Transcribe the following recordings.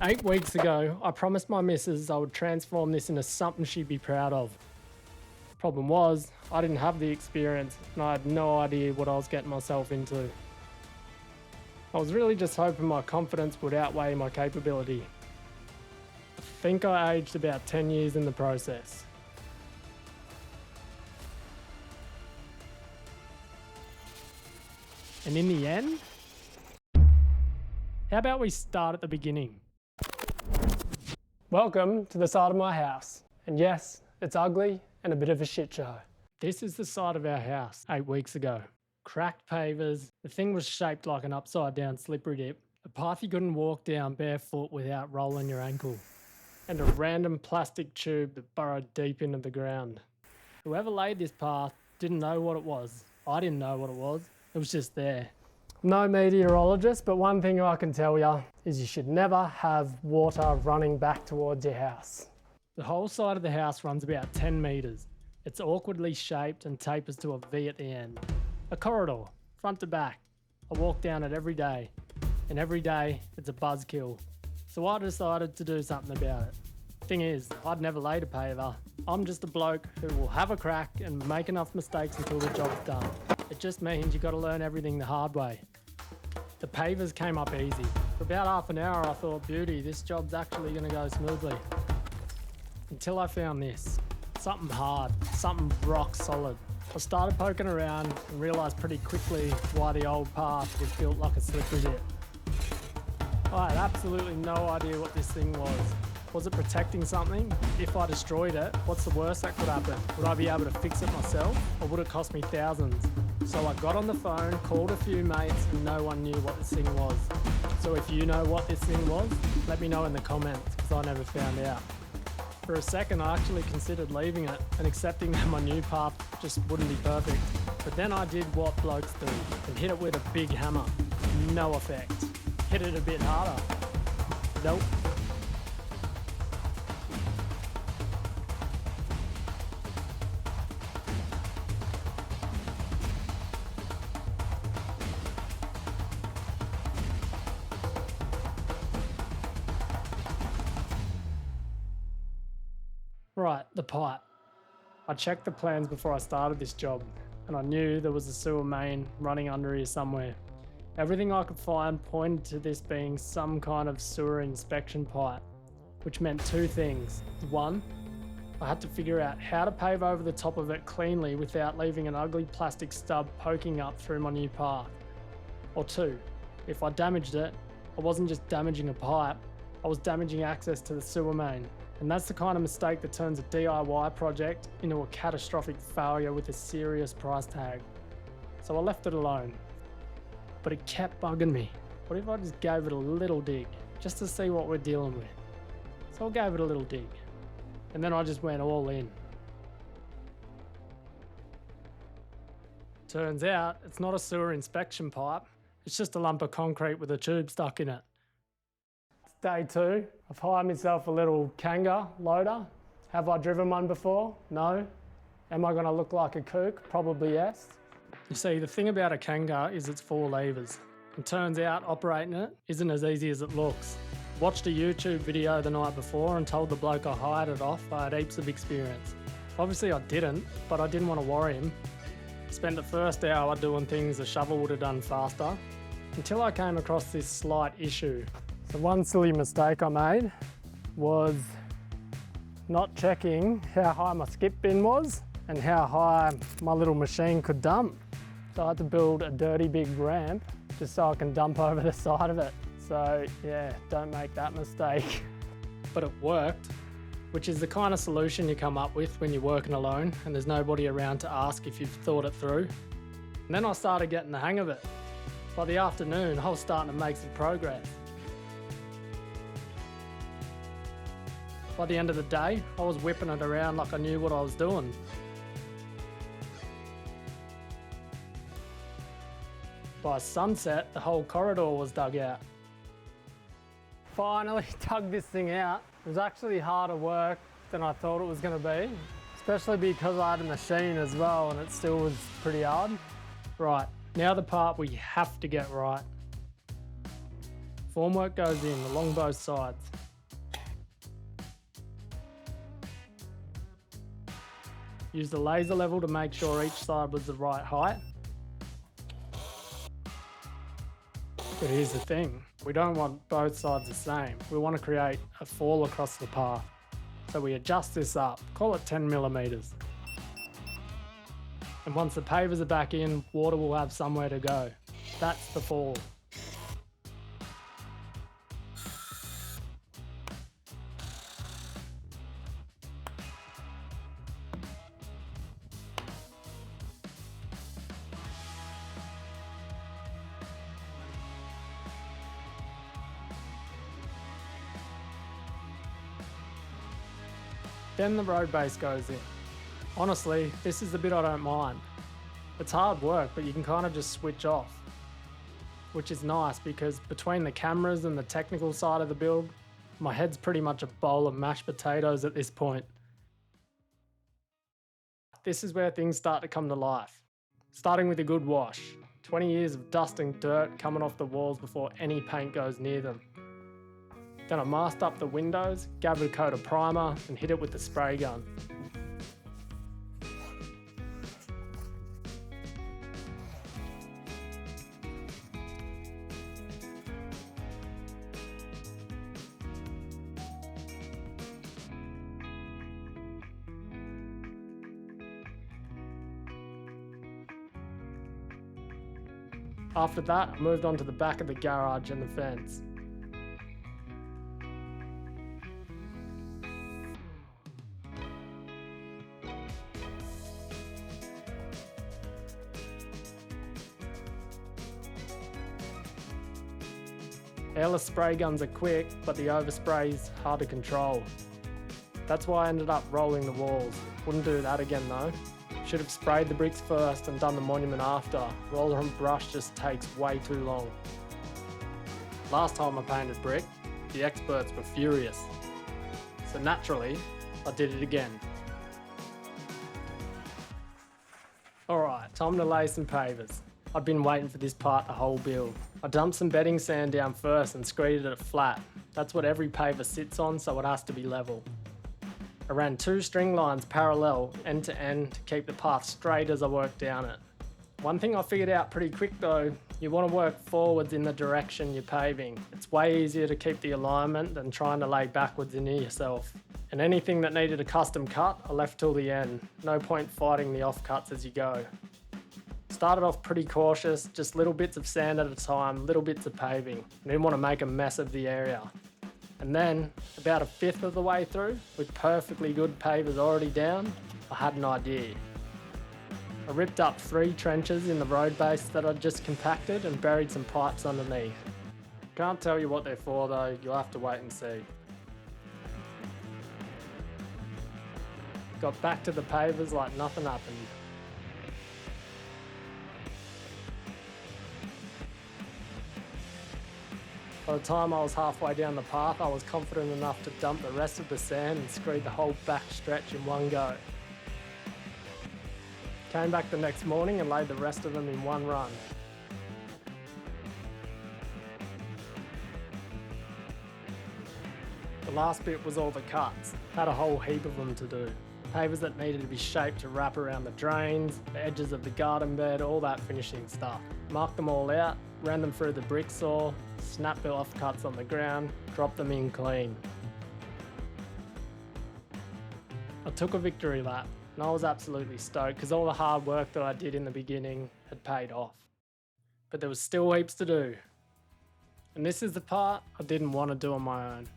8 weeks ago, I promised my missus I would transform this into something she'd be proud of. Problem was, I didn't have the experience and I had no idea what I was getting myself into. I was really just hoping my confidence would outweigh my capability. I think I aged about 10 years in the process. And in the end, how about we start at the beginning? Welcome to the side of my house. And yes, it's ugly and a bit of a shit show. This is the side of our house 8 weeks ago. Cracked pavers, the thing was shaped like an upside down slippery dip, a path you couldn't walk down barefoot without rolling your ankle, and a random plastic tube that burrowed deep into the ground. Whoever laid this path didn't know what it was. I didn't know what it was just there. No meteorologist, but one thing I can tell you is you should never have water running back towards your house. The whole side of the house runs about 10 metres. It's awkwardly shaped and tapers to a V at the end. A corridor, front to back. I walk down it every day, and every day it's a buzzkill. So I decided to do something about it. Thing is, I'd never laid a paver. I'm just a bloke who will have a crack and make enough mistakes until the job's done. It just means you got to learn everything the hard way. The pavers came up easy. For about half an hour I thought, beauty, this job's actually going to go smoothly. Until I found this. Something hard, something rock solid. I started poking around and realised pretty quickly why the old path was built like a slippery dip. I had absolutely no idea what this thing was. Was it protecting something? If I destroyed it, what's the worst that could happen? Would I be able to fix it myself, or would it cost me thousands? So I got on the phone, called a few mates, and no one knew what this thing was. So if you know what this thing was, let me know in the comments, because I never found out. For a second, I actually considered leaving it and accepting that my new path just wouldn't be perfect. But then I did what blokes do, and hit it with a big hammer. No effect. Hit it a bit harder. Nope. Right, the pipe. I checked the plans before I started this job, and I knew there was a sewer main running under here somewhere. Everything I could find pointed to this being some kind of sewer inspection pipe, which meant two things. One, I had to figure out how to pave over the top of it cleanly without leaving an ugly plastic stub poking up through my new path. Or two, if I damaged it, I wasn't just damaging a pipe, I was damaging access to the sewer main. And that's the kind of mistake that turns a DIY project into a catastrophic failure with a serious price tag. So I left it alone. But it kept bugging me. What if I just gave it a little dig, just to see what we're dealing with? So I gave it a little dig. And then I just went all in. Turns out, it's not a sewer inspection pipe. It's just a lump of concrete with a tube stuck in it. Day 2, I've hired myself a little Kanga loader. Have I driven one before? No. Am I going to look like a kook? Probably yes. You see, the thing about a Kanga is it's 4 levers. It turns out operating it isn't as easy as it looks. Watched a YouTube video the night before and told the bloke I hired it off I had heaps of experience. Obviously I didn't, but I didn't want to worry him. Spent the first hour doing things a shovel would have done faster, until I came across this slight issue. So one silly mistake I made was not checking how high my skip bin was and how high my little machine could dump. So I had to build a dirty big ramp just so I can dump over the side of it. So yeah, don't make that mistake. But it worked, which is the kind of solution you come up with when you're working alone and there's nobody around to ask if you've thought it through. And then I started getting the hang of it. By the afternoon, I was starting to make some progress. By the end of the day, I was whipping it around like I knew what I was doing. By sunset, the whole corridor was dug out. Finally dug this thing out. It was actually harder work than I thought it was going to be, especially because I had a machine as well and it still was pretty hard. Right, now the part we have to get right. Formwork goes in along both sides. Use the laser level to make sure each side was the right height. But here's the thing, we don't want both sides the same. We want to create a fall across the path. So we adjust this up, call it 10 millimeters. And once the pavers are back in, water will have somewhere to go. That's the fall. Then the road base goes in. Honestly, this is the bit I don't mind. It's hard work, but you can kind of just switch off. Which is nice because between the cameras and the technical side of the build, my head's pretty much a bowl of mashed potatoes at this point. This is where things start to come to life. Starting with a good wash. 20 years of dust and dirt coming off the walls before any paint goes near them. Then I masked up the windows, gave it a coat of primer and hit it with the spray gun. After that, I moved on to the back of the garage and the fence. Airless spray guns are quick, but the overspray's hard to control. That's why I ended up rolling the walls. Wouldn't do that again though. Should have sprayed the bricks first and done the monument after. Roller and brush just takes way too long. Last time I painted brick, the experts were furious. So naturally, I did it again. Alright, time to lay some pavers. I'd been waiting for this part the whole build. I dumped some bedding sand down first and screeded it flat. That's what every paver sits on, so it has to be level. I ran 2 string lines parallel end to end to keep the path straight as I worked down it. One thing I figured out pretty quick though, you want to work forwards in the direction you're paving. It's way easier to keep the alignment than trying to lay backwards into yourself. And anything that needed a custom cut, I left till the end. No point fighting the offcuts as you go. Started off pretty cautious, just little bits of sand at a time, little bits of paving. I didn't want to make a mess of the area. And then, about a fifth of the way through, with perfectly good pavers already down, I had an idea. I ripped up 3 trenches in the road base that I'd just compacted and buried some pipes underneath. Can't tell you what they're for though, you'll have to wait and see. Got back to the pavers like nothing happened. By the time I was halfway down the path, I was confident enough to dump the rest of the sand and screed the whole back stretch in one go. Came back the next morning and laid the rest of them in one run. The last bit was all the cuts. Had a whole heap of them to do. Pavers that needed to be shaped to wrap around the drains, the edges of the garden bed, all that finishing stuff. Marked them all out, ran them through the brick saw, snapped the offcuts on the ground, dropped them in clean. I took a victory lap and I was absolutely stoked because all the hard work that I did in the beginning had paid off. But there was still heaps to do. And this is the part I didn't want to do on my own.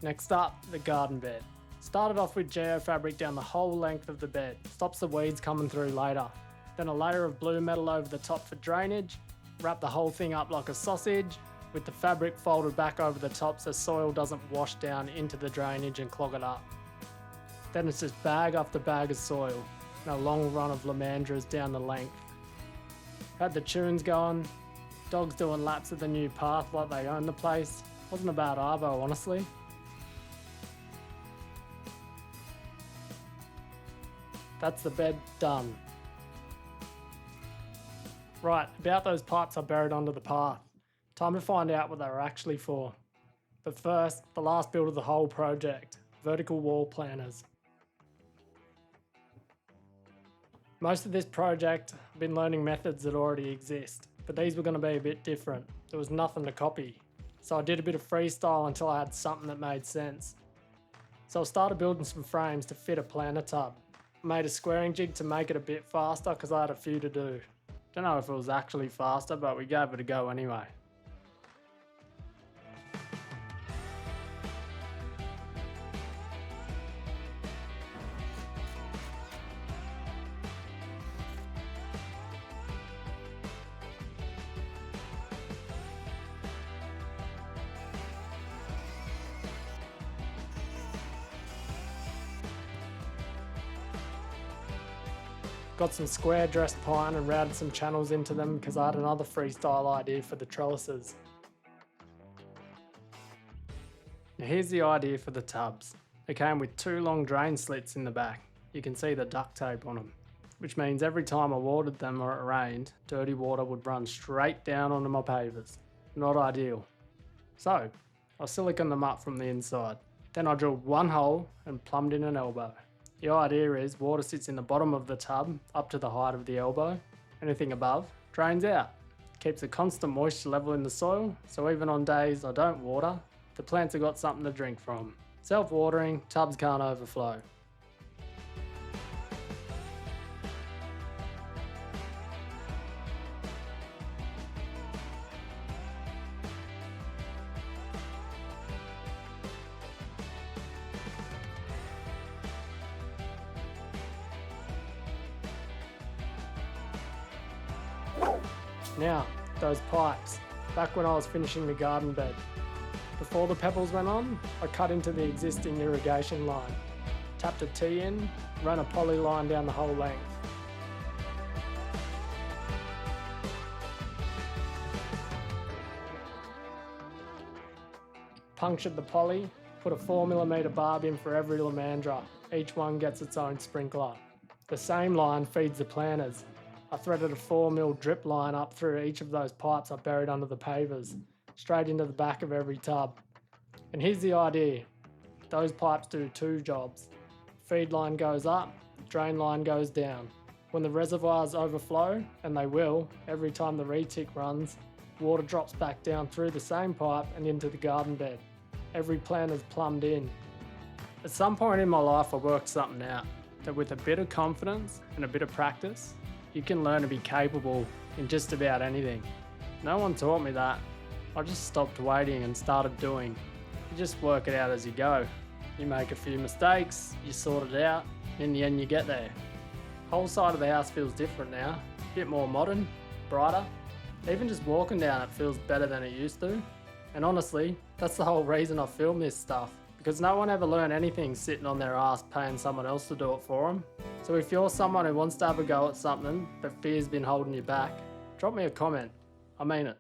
Next up, the garden bed. Started off with geofabric down the whole length of the bed, stops the weeds coming through later. Then a layer of blue metal over the top for drainage, wrap the whole thing up like a sausage, with the fabric folded back over the top so soil doesn't wash down into the drainage and clog it up. Then it's just bag after bag of soil, and a long run of lamandras down the length. Had the tunes going, dogs doing laps of the new path like they own the place. Wasn't a bad arvo, honestly. That's the bed done. Right, about those pipes I buried under the path. Time to find out what they were actually for. But first, the last build of the whole project, vertical wall planters. Most of this project, I've been learning methods that already exist, but these were going to be a bit different. There was nothing to copy. So I did a bit of freestyle until I had something that made sense. So I started building some frames to fit a planter tub. I made a squaring jig to make it a bit faster because I had a few to do. Don't know if it was actually faster, but we gave it a go anyway. Got some square dressed pine and routed some channels into them because I had another freestyle idea for the trellises. Now here's the idea for the tubs. They came with 2 long drain slits in the back. You can see the duct tape on them, which means every time I watered them or it rained, dirty water would run straight down onto my pavers. Not ideal. So I siliconed them up from the inside. Then I drilled 1 hole and plumbed in an elbow. The idea is water sits in the bottom of the tub up to the height of the elbow. Anything above drains out. Keeps a constant moisture level in the soil, so even on days I don't water, the plants have got something to drink from. Self-watering, tubs can't overflow. Now, those pipes, back when I was finishing the garden bed. Before the pebbles went on, I cut into the existing irrigation line, tapped a T in, ran a poly line down the whole length. Punctured the poly, put a 4mm barb in for every lamandra. Each one gets its own sprinkler. The same line feeds the planters. I threaded a 4mm drip line up through each of those pipes I buried under the pavers, straight into the back of every tub. And here's the idea. Those pipes do 2 jobs. Feed line goes up, drain line goes down. When the reservoirs overflow, and they will, every time the retic runs, water drops back down through the same pipe and into the garden bed. Every planter's plumbed in. At some point in my life I worked something out, that with a bit of confidence and a bit of practice, you can learn to be capable in just about anything. No one taught me that. I just stopped waiting and started doing. You just work it out as you go. You make a few mistakes, you sort it out, and in the end you get there. Whole side of the house feels different now. A bit more modern, brighter. Even just walking down it feels better than it used to. And honestly, that's the whole reason I film this stuff. Because no one ever learned anything sitting on their ass paying someone else to do it for them. So if you're someone who wants to have a go at something but fear's been holding you back, drop me a comment. I mean it.